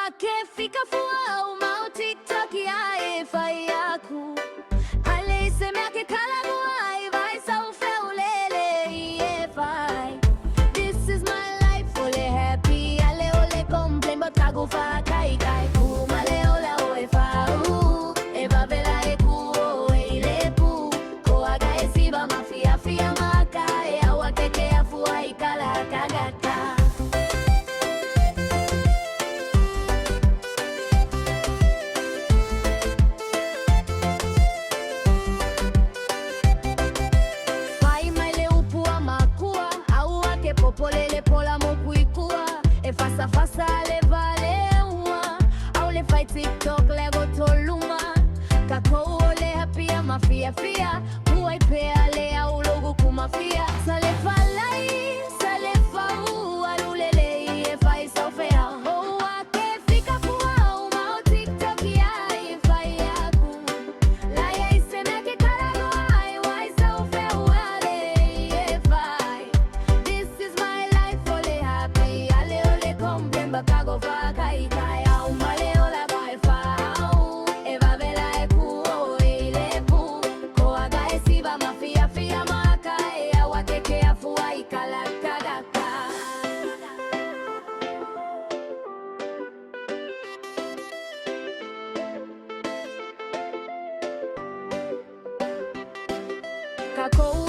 wake fika fua umau TikTok ya efai yaku ale semeke kalagu ai vai saufe ulele efai. This is my life ole happy ale ole complain but kagu fa kai kai ku male ola o efau eva vela e ku o ile pu ko aga esiba mafia fia maka e awakeke afua ikala kagata. Popolele pola mokuikua e fasa fasa le vale uma au le fai TikTok le gotoluma kako ole happy mafia fia muai pea le au logo kumafia sale falai sale fau alulele e fai sofea o ake fika fua uma o TikTok ya e fai yaku la ya isemeke karago ai wai sofea wale e fai. Bakago fa kai kai au male ola kai fa eva vela e ku o ile pu ko aga esiba mafia fia maka e awakeke afua ikala kagaka. Kako